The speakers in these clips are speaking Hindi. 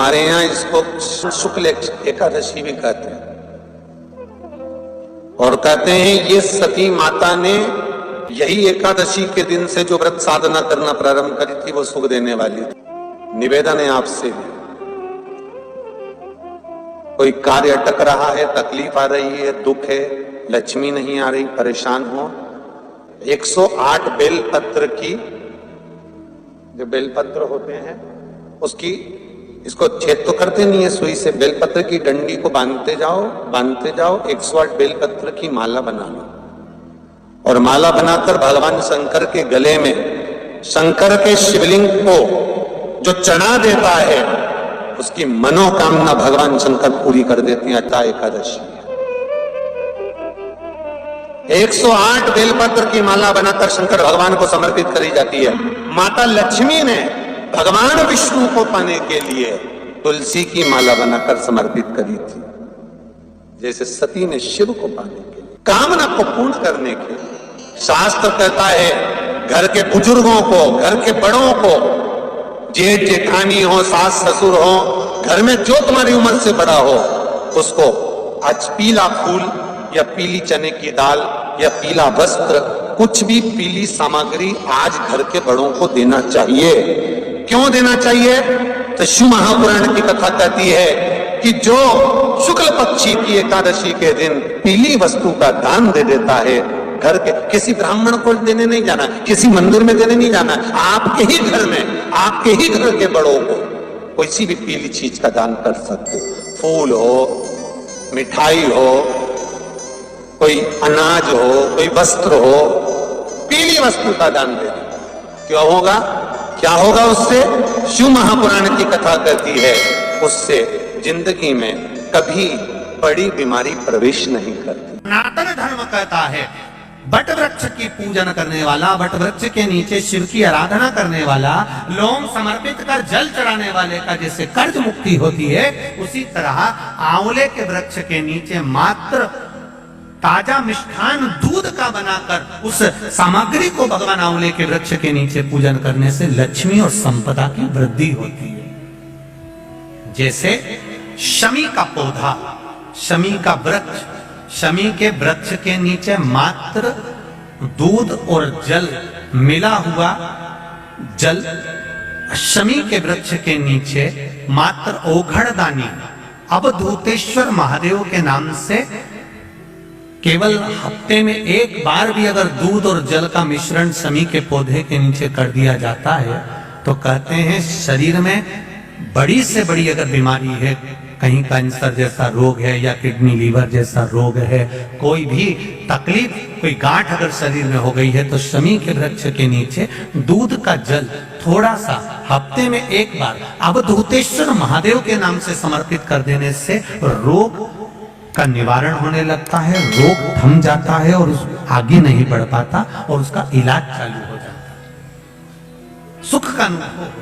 हमारे यहाँ इसको शुक्ल एकादशी भी कहते हैं, और कहते हैं ये सती माता ने यही एकादशी के दिन से जो व्रत साधना करना प्रारंभ करी थी वो सुख देने वाली थी। निवेदन है आपसे भी, कोई कार्य अटक रहा है, तकलीफ आ रही है, दुख है, लक्ष्मी नहीं आ रही, परेशान हो, 108 बेलपत्र की, जो बेलपत्र होते हैं उसकी, इसको छेद तो करते नहीं है सुई से, बेलपत्र की डंडी को बांधते जाओ 108 बेलपत्र की माला बना लो, और माला बनाकर भगवान शंकर के गले में, शंकर के शिवलिंग को जो चढ़ा देता है उसकी मनोकामना भगवान शंकर पूरी कर देते हैं। अटा एकादशी 108 बेलपत्र की माला बनाकर शंकर भगवान को समर्पित करी जाती है। माता लक्ष्मी ने भगवान विष्णु को पाने के लिए तुलसी की माला बनाकर समर्पित करी थी, जैसे सती ने शिव को पाने के लिए, कामना को पूर्ण करने के लिए। शास्त्र कहता है घर के बुजुर्गों को, घर के बड़ों को, जेठ जेठानी हो, सास ससुर हो, घर में जो तुम्हारी उम्र से बड़ा हो, उसको आज पीला फूल या पीली चने की दाल या पीला वस्त्र, कुछ भी पीली सामग्री आज घर के बड़ों को देना चाहिए। क्यों देना चाहिए? तो शिव महापुराण की कथा कहती है कि जो शुक्ल पक्षी की एकादशी के दिन पीली वस्तु का दान दे देता है, घर के किसी ब्राह्मण को देने नहीं जाना, किसी मंदिर में देने नहीं जाना, आपके ही घर में, आपके ही घर के बड़ों को किसी भी पीली चीज का दान कर सकते। फूल हो, मिठाई हो, कोई अनाज हो, कोई वस्त्र हो, पीली वस्तु का दान दे दे। क्यों होगा? क्या होगा उससे? शिव महापुराण की कथा कहती है उससे जिंदगी में कभी बड़ी बीमारी प्रवेश नहीं करती। सनातन धर्म कहता है बट वृक्ष की पूजन करने वाला, बट वृक्ष के नीचे शिव की आराधना करने वाला, लोम समर्पित कर जल चढ़ाने वाले का जैसे कर्ज मुक्ति होती है, उसी तरह आंवले के वृक्ष के नीचे मात्र ताजा मिष्ठान दूध का बनाकर उस सामग्री को भगवान आंवले के वृक्ष के नीचे पूजन करने से लक्ष्मी और संपदा की वृद्धि होती है। जैसे शमी का पौधा, शमी का वृक्ष, शमी के वृक्ष के नीचे मात्र दूध और जल मिला हुआ जल, शमी के वृक्ष के नीचे मात्र ओघड़दानी अवधूतेश्वर महादेव के नाम से केवल हफ्ते में एक बार भी अगर दूध और जल का मिश्रण शमी के पौधे के नीचे कर दिया जाता है तो कहते हैं शरीर में बड़ी से बड़ी अगर बीमारी है, कहीं कैंसर जैसा रोग है या किडनी लीवर जैसा रोग है, कोई भी तकलीफ, कोई गांठ अगर शरीर में हो गई है, तो शमी के वृक्ष के नीचे दूध का जल थोड़ा सा हफ्ते में एक बार अवधूतेश्वर महादेव के नाम से समर्पित कर देने से रोग का निवारण होने लगता है, रोग थम जाता है और आगे नहीं बढ़ पाता और उसका इलाज चालू हो जाता है, सुख का अनुभव।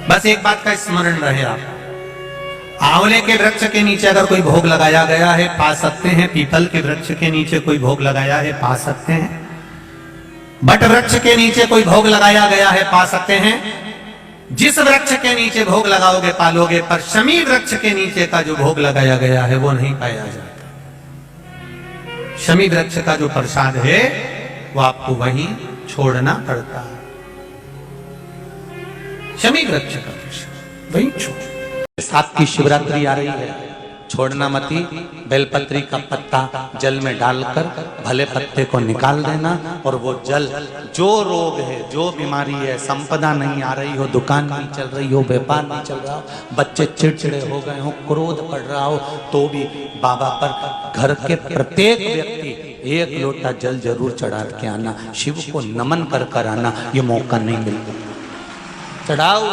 बस एक बात का स्मरण रहे, आप आंवले के वृक्ष के नीचे अगर कोई भोग लगाया गया है पा सकते हैं, पीपल के वृक्ष के नीचे कोई भोग लगाया है पा सकते हैं, बट वृक्ष के नीचे कोई भोग लगाया गया है पा सकते हैं। जिस वृक्ष के नीचे भोग लगाओगे पालोगे, पर शमी वृक्ष के नीचे का जो भोग लगाया गया है वो नहीं पाया जाता। शमी वृक्ष का जो प्रसाद है वो आपको वहीं छोड़ना पड़ता है। शमी वृक्ष का प्रसाद वहीं छोड़। साथ की शिवरात्रि आ रही है, छोड़ना मती, बेलपत्री का पत्ता जल में डालकर भले पत्ते को निकाल देना, और वो जल, जो रोग है, जो बीमारी है, संपदा नहीं आ रही हो, दुकान नहीं चल रही हो, व्यापार नहीं चल रहा हो, बच्चे चिड़चिड़े हो गए हो, क्रोध पड़ रहा हो, तो भी बाबा पर घर के प्रत्येक व्यक्ति एक लोटा जल जरूर चढ़ा के आना, शिव को नमन कर कर आना। ये मौका नहीं मिलता, चढ़ाओ।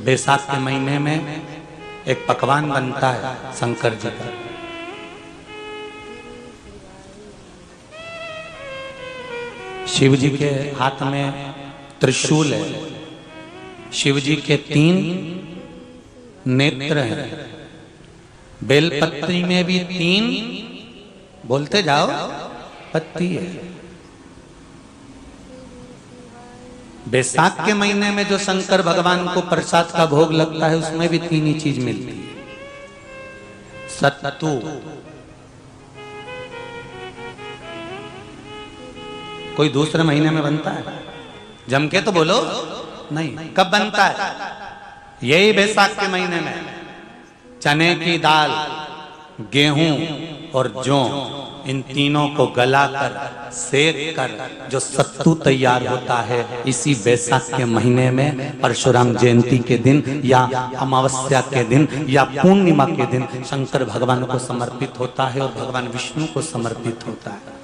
बैसाख के महीने में एक पकवान बनता है शंकर जी का, शिव जी के हाथ में त्रिशूल है, शिव जी के 3 नेत्र हैं। बेलपत्री में भी 3, बोलते जाओ, पत्ती है। बैसाख के महीने में जो शंकर भगवान को प्रसाद का भोग लगता है उसमें भी 3 ही चीज मिलती है। सत्तू, कोई दूसरे महीने में बनता है? जम के तो बोलो नहीं। कब बनता है? यही बैसाख के महीने में। चने की दाल, गेहूं और जौ, इन तीनों को गलाकर सेक कर जो सत्तू तैयार होता है, इसी बैसाख के महीने में परशुराम जयंती के दिन या अमावस्या के दिन या पूर्णिमा के दिन शंकर भगवान को समर्पित होता है और भगवान विष्णु को समर्पित होता है।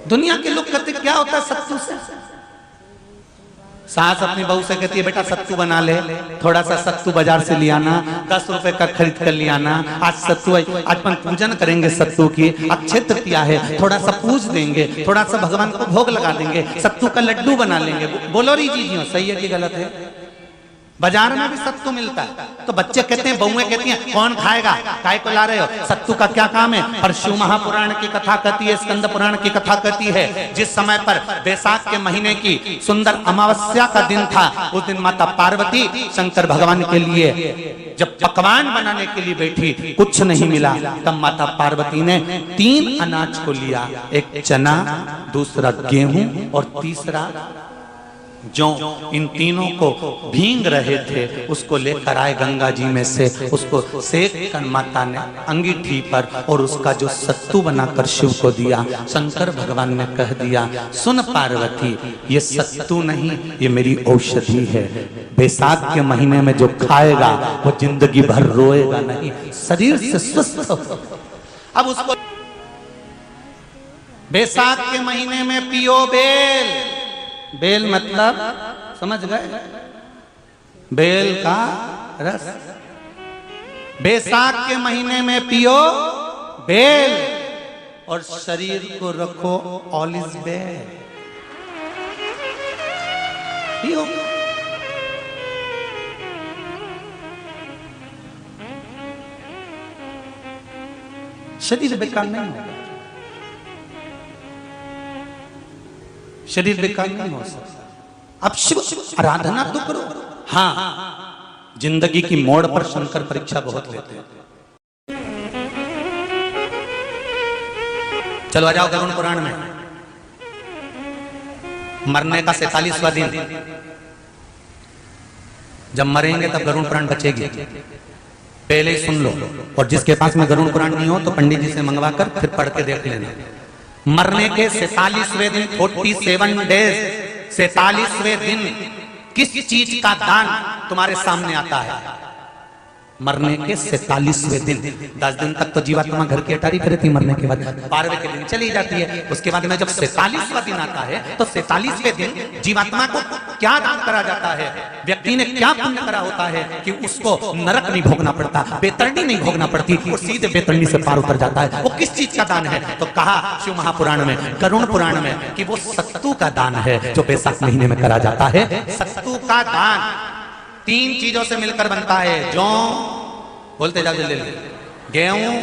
दुनिया के लोग कहते क्या होता है सत्तू से? सास अपनी बहू से कहती है बेटा सत्तू बना ले, थोड़ा सा सत्तू बाजार से ले आना, 10 रुपए का खरीद कर ले आना। आज सत्तू, आज अपन पूजन करेंगे सत्तू की, अक्षय तृतीया है, थोड़ा सा पूज देंगे, थोड़ा सा भगवान को भोग लगा देंगे, सत्तू का लड्डू बना लेंगे। बोलो री जी, सही है कि गलत है? बाजार में भी सत्तू मिलता है तो बच्चे कहते हैं, बहुएं कहती हैं कौन खाएगा, काय को ला रहे हो, सत्तू का क्या काम है? पर शिव महापुराण की कथा कहती है, स्कंद पुराण की कथा कहती है, जिस समय पर बैसाख के महीने की सुंदर अमावस्या का दिन था, उस दिन माता पार्वती शंकर भगवान के लिए जब पकवान बनाने के लिए बैठी, कुछ नहीं मिला, तब माता पार्वती ने 3 अनाज को लिया, एक चना, दूसरा गेहूं और तीसरा जो। इन तीनों को भींग रहे थे उसको लेकर आए गंगा जी में से, उसको सेक कर माता ने अंगीठी पर और उसका जो सत्तू बनाकर शिव को दिया। शंकर भगवान ने कह दिया, सुन पार्वती, ये सत्तू नहीं, ये मेरी औषधि है। बैसाख के महीने में जो खाएगा वो जिंदगी भर रोएगा नहीं, शरीर से स्वस्थ हो। अब उसको बैसाख के महीने में पियो बेल। बेल मतलब समझ गए? बेल का रस। बैसाख के महीने में पियो बेल और शरीर को रखो ऑलिव बेल। पियो। शरीर बेकार नहीं होगा, शरीर बेकार नहीं हो सकता। अब शिव आराधना तो करो। हाँ, जिंदगी की मोड़ पर शंकर परीक्षा बहुत लेते हैं। चलो आ जाओ गरुड़ पुराण में। मरने का 47वां दिन, जब मरेंगे तब गरुड़ पुराण बचेगी, पहले ही सुन लो। और जिसके पास में गरुड़ पुराण नहीं हो तो पंडित जी से मंगवा कर फिर पढ़ के देख लेना। मरने के 47वें दिन, 47 डेज, 47वें दिन किस चीज का दान तुम्हारे सामने आता है? मरने के 47वें दिन। 10 दिन तक तो जीवात्मा घर की अटारी करे थी, मरने के बाद 12वें के दिन चली जाती है। उसके बाद में जब 47वां दिन आता है तो 47वें दिन जीवात्मा को क्या दान करा जाता है? व्यक्ति ने क्या पुण्य करा होता है कि उसको नरक नहीं भोगना पड़ता, बेतरणी नहीं भोगना पड़ती, वो सीधे बेतरणी से पार उतर जाता है। वो किस चीज का दान है? तो कहा शिव महापुराण में, गरुड़ पुराण में, कि वो सत्तू का दान है जो बैसाख महीने में करा जाता है। सत्तू का दान 3 चीजों से मिलकर बनता है। जौ, बोलते जाओ जल्दी, गेहूं,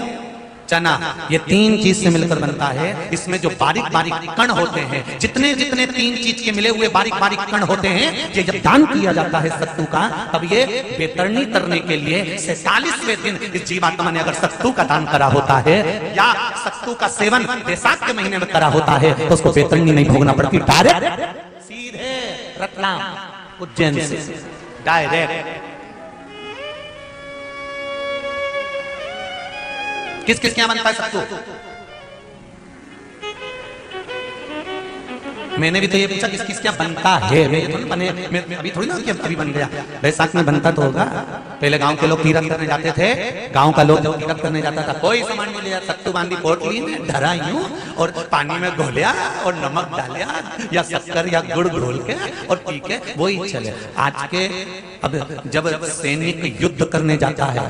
चना, ये 3 चीज से मिलकर बनता है। इसमें जो बारीक बारीक कण होते हैं, जितने जितने 3 चीज के मिले हुए बारीक बारीक कण होते हैं, ये जब दान किया जाता है सत्तू का, तब ये बेतरणी तरने के लिए 47वें दिन इस जीवात्मा ने अगर सत्तू का दान करा होता है या सत्तू का सेवन बैसाख के महीने में करा होता है तो उसको बेतरणी नहीं भोगना पड़ती, डायरेक्ट सीधे रतलाम उज्जैन से डायरेक्ट। किस किस क्या बनता है सत्तू? मैंने भी तो ये पूछा किस किस क्या बनता है। मैं अभी थोड़ी ना कि अभी बन गया। बैसाख में बनता तो होगा। पहले गांव के लोग तीरथ करने जाते थे। गांव का लोग जब तीरथ करने जाता था, कोई सामान नहीं लिया, सत्तू बांधी पोटली में धरा यूं और पानी में घोलिया और नमक डालिया या शक्कर या गुड़ घोल के और पी के वही चले। आज के अब जब सैनिक युद्ध करने जाता है,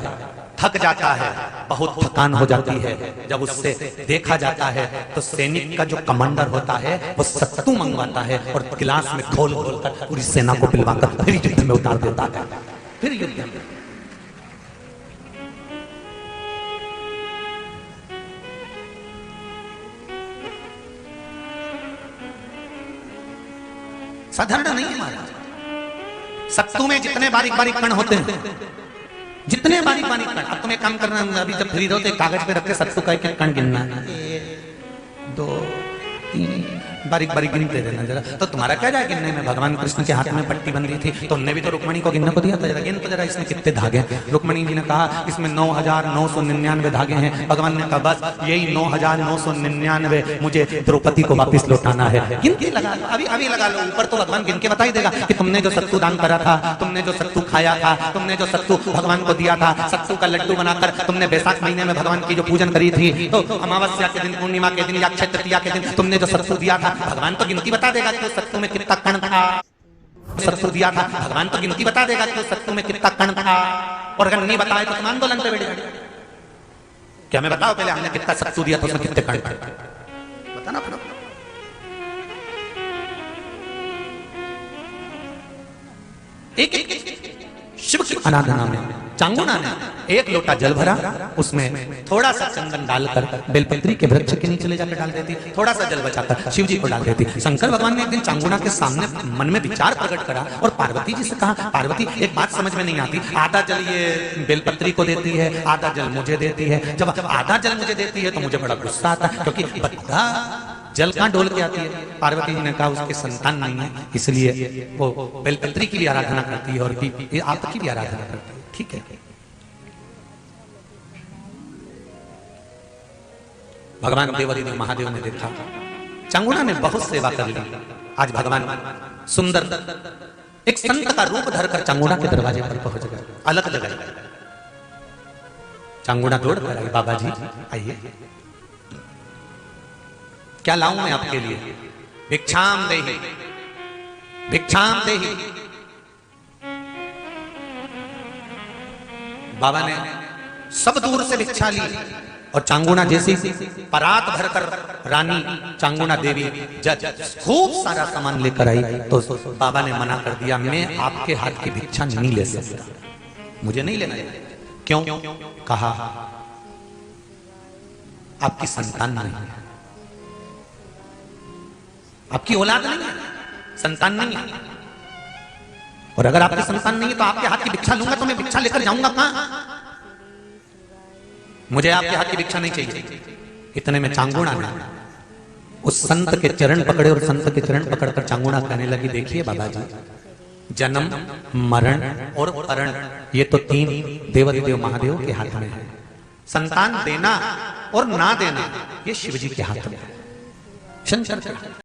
थक जाता है, बहुत थकान हो जाती है, जब उससे देखा जाता है तो सैनिक का जो कमांडर होता है वो सत्तू मंगवाता है और गिलास में घोल घोल कर पूरी सेना को पिलवाकर फिर युद्ध में उतार देता है। फिर युद्ध में साधारण नहीं है महाराज। सत्तू में जितने बारीक बारीक कण होते हैं, जितने बारीक बारीक कण, अब तुम्हें काम करना, अभी जब फ्री रहो तो कागज पे रख के सत्तू का एक कण गिनना, 1 2 3 बारीक बारीक गिन दे देना जरा। तो तुम्हारा क्या जाए गिनने में? भगवान कृष्ण के हाथ में पट्टी बंधी थी, तुमने भी तो रुक्मणी को गिनने को दिया था, जरा गिन तो जरा इसमें कितने धागे हैं। रुक्मणी जी ने कहा इसमें 9,999 धागे हैं। भगवान ने कहा बस यही 9,999 मुझे द्रौपदी को वापस लौटाना है। गिन के लगा लो, अभी अभी लगा लो। ऊपर तो भगवान गिन के बता ही देगा कि तुमने जो सत्तू दान करा था, तुमने जो सत्तू खाया था, तुमने जो सत्तू भगवान को दिया था, सत्तू का लड्डू बनाकर तुमने बैसाख महीने में भगवान की जो पूजन करी थी, तो अमावस्या के दिन, पूर्णिमा के दिन या अक्षय तृतीया के दिन तुमने जो सत्तू दिया था, भगवान तो गिनती बता देगा कि उस सत्तू में कितना कण था। सत्तू दिया था, भगवान तो गिनती बता देगा कि उस सत्तू में कितना कण था। और अगर नहीं बताए तो तुम आंदोलन पे बैठ जाओगे। क्या मैं बताओ पहले हमने कितना सत्तू दिया था, उसमें कितने कण थे? बताना पड़ो। एक शिव की आराधना में चांगुना ने 1 लोटा जल भरा, उसमें थोड़ा सा चंदन डालकर बेलपत्री के वृक्ष के नीचे ले जाकर डाल देती, थोड़ा सा जल बचाकर शिव जी को डाल देती। शंकर भगवान ने एक दिन चांगुना के सामने मन में विचार प्रकट करा और पार्वती जी से कहा, पार्वती एक बात समझ में नहीं आती, आधा जल ये बेलपत्री को देती है, आधा जल मुझे देती है। जब आधा जल मुझे देती है तो मुझे बड़ा गुस्सा आता है, क्योंकि बद्धा जल कहां डोल के आती है। पार्वती जी ने कहा उसके संतान नहीं है, इसलिए वो बेलपत्री की भी आराधना करती है और आपकी भी आराधना करती है। ठीक है, भगवान देवादिदेव महादेव ने देखा चांगुना ने बहुत सेवा कर ली। आज भगवान सुंदर एक संत का रूप धरकर चांगुना के दरवाजे पर पहुंच गए, अलग जगह। चांगुना दौड़ कर आई, बाबा जी आइए, क्या लाऊं मैं आपके लिए? भिक्षाम देहि, भिक्षाम देहि। बाबा ने सब दूर से भिक्षा ली और चांगुना जैसी परात भरकर रानी चांगुना देवी खूब सारा सामान लेकर आई, तो बाबा ने मना कर दिया, मैं आपके हाथ की भिक्षा नहीं ले सकता, मुझे नहीं लेना। क्यों? कहा आपकी संतान नहीं है, आपकी औलाद नहीं है, संतान नहीं है। और अगर आपकी संतान नहीं है तो आपके हाथ की भिक्षा लूंगा तो मैं भिक्षा लेकर जाऊंगा कहां? मुझे आपके हाथ की भिक्षा नहीं चाहिए। इतने में चांगुना ने उस संत के चरण पकड़े और संत के चरण पकड़कर चांगुना कहने लगी, देखिए बाबा जी, जन्म, मरण और परण ये तो 3 देवादिदेव महादेव के हाथ में है। संतान देना और ना देना ये शिव जी के हाथ में है, शंकर के।